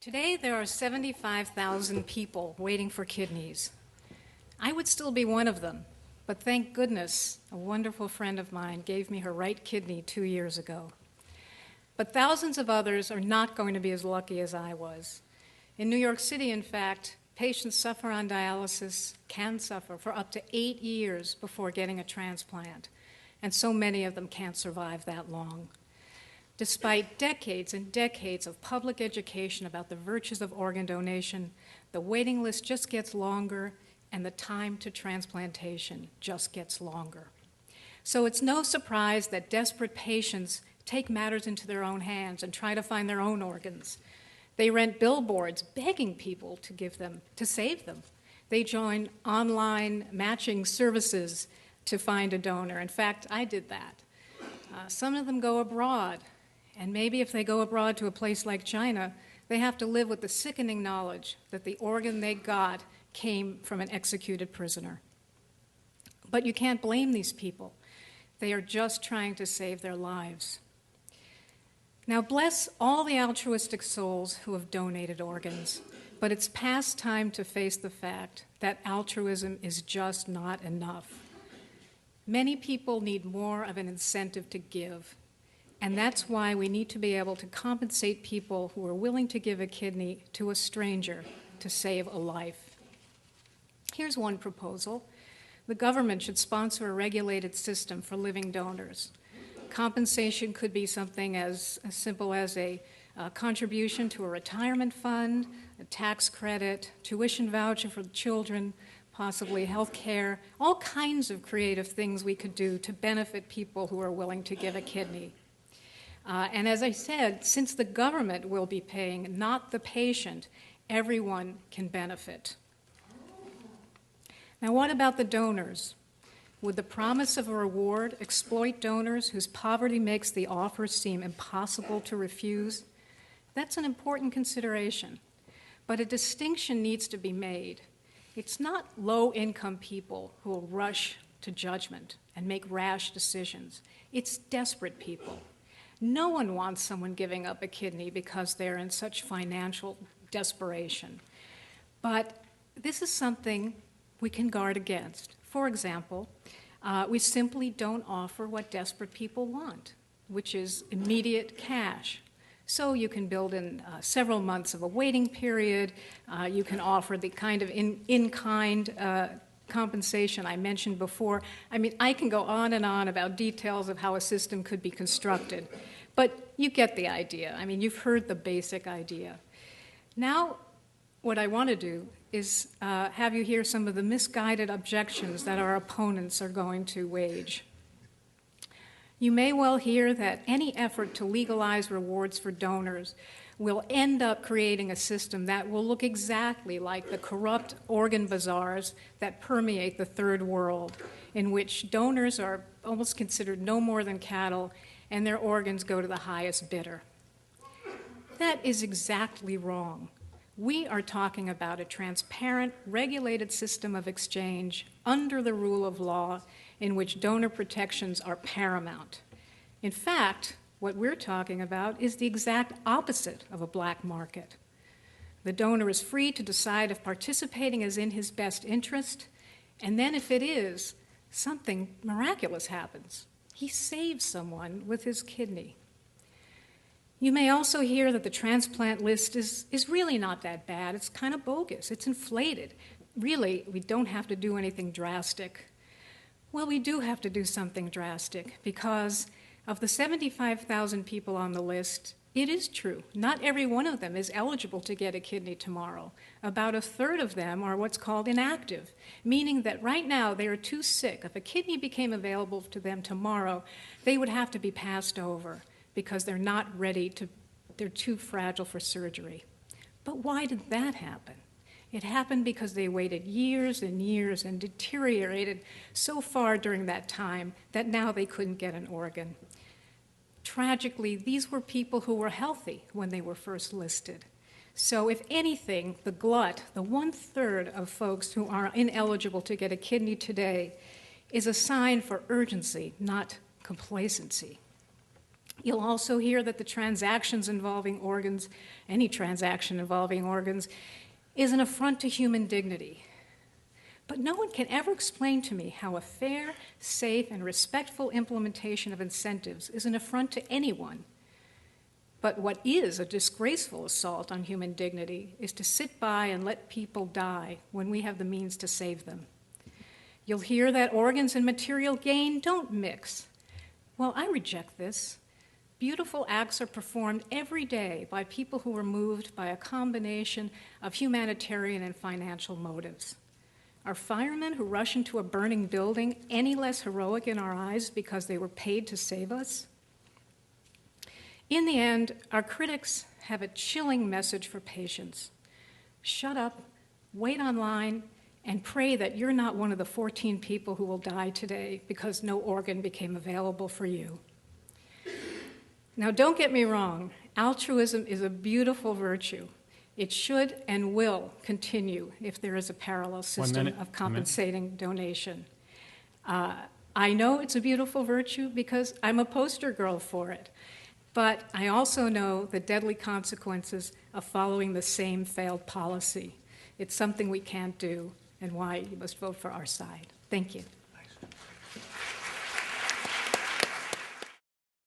Today, there are 75,000 people waiting for kidneys. I would still be one of them, but thank goodness a wonderful friend of mine gave me her right kidney 2 years ago. But thousands of others are not going to be as lucky as I was. In New York City, in fact, patients suffer on dialysis, can suffer for up to 8 years before getting a transplant, and so many of them can't survive that long. Despite decades and decades of public education about the virtues of organ donation, the waiting list just gets longer and the time to transplantation just gets longer. So it's no surprise that desperate patients take matters into their own hands and try to find their own organs. They rent billboards begging people to give them, to save them. They join online matching services to find a donor. In fact, I did that. Some of them go abroad. And maybe if they go abroad to a place like China, they have to live with the sickening knowledge that the organ they got came from an executed prisoner. But you can't blame these people. They are just trying to save their lives. Now, bless all the altruistic souls who have donated organs, but it's past time to face the fact that altruism is just not enough. Many people need more of an incentive to give. And that's why we need to be able to compensate people who are willing to give a kidney to a stranger to save a life. Here's one proposal. The government should sponsor a regulated system for living donors. Compensation could be something as simple as a contribution to a retirement fund, a tax credit, tuition voucher for the children, possibly health care, all kinds of creative things we could do to benefit people who are willing to give a kidney. And as I said, since the government will be paying, not the patient, everyone can benefit. Now, what about the donors? Would the promise of a reward exploit donors whose poverty makes the offer seem impossible to refuse? That's an important consideration. But a distinction needs to be made. It's not low-income people who will rush to judgment and make rash decisions. It's desperate people. No one wants someone giving up a kidney because they're in such financial desperation. But this is something we can guard against. For example, we simply don't offer what desperate people want, which is immediate cash. So you can build in several months of a waiting period. You can offer the kind of in-kind compensation I mentioned before. I mean, I can go on and on about details of how a system could be constructed, but you get the idea. I mean, you've heard the basic idea. Now, what I want to do is have you hear some of the misguided objections that our opponents are going to wage. You may well hear that any effort to legalize rewards for donors will end up creating a system that will look exactly like the corrupt organ bazaars that permeate the third world, in which donors are almost considered no more than cattle and their organs go to the highest bidder. That is exactly wrong. We are talking about a transparent, regulated system of exchange under the rule of law in which donor protections are paramount. In fact, what we're talking about is the exact opposite of a black market. The donor is free to decide if participating is in his best interest, and then if it is, something miraculous happens. He saves someone with his kidney. You may also hear that the transplant list is really not that bad. It's kind of bogus. It's inflated. Really, we don't have to do anything drastic. Well, we do have to do something drastic because of the 75,000 people on the list, it is true. Not every one of them is eligible to get a kidney tomorrow. About a third of them are what's called inactive, meaning that right now they are too sick. If a kidney became available to them tomorrow, they would have to be passed over because they're not ready to, they're too fragile for surgery. But why did that happen? It happened because they waited years and years and deteriorated so far during that time that now they couldn't get an organ. Tragically, these were people who were healthy when they were first listed. So if anything, the glut, the 1/3 of folks who are ineligible to get a kidney today, is a sign for urgency, not complacency. You'll also hear that the transactions involving organs, any transaction involving organs, is an affront to human dignity. But no one can ever explain to me how a fair, safe, and respectful implementation of incentives is an affront to anyone. But what is a disgraceful assault on human dignity is to sit by and let people die when we have the means to save them. You'll hear that organs and material gain don't mix. Well, I reject this. Beautiful acts are performed every day by people who are moved by a combination of humanitarian and financial motives. Are firemen who rush into a burning building any less heroic in our eyes because they were paid to save us? In the end, our critics have a chilling message for patients. Shut up, wait online, and pray that you're not one of the 14 people who will die today because no organ became available for you. Now, don't get me wrong, altruism is a beautiful virtue. It should and will continue if there is a parallel system of compensating donation. I know it's a beautiful virtue because I'm a poster girl for it. But I also know the deadly consequences of following the same failed policy. It's something we can't do, and why you must vote for our side. Thank you.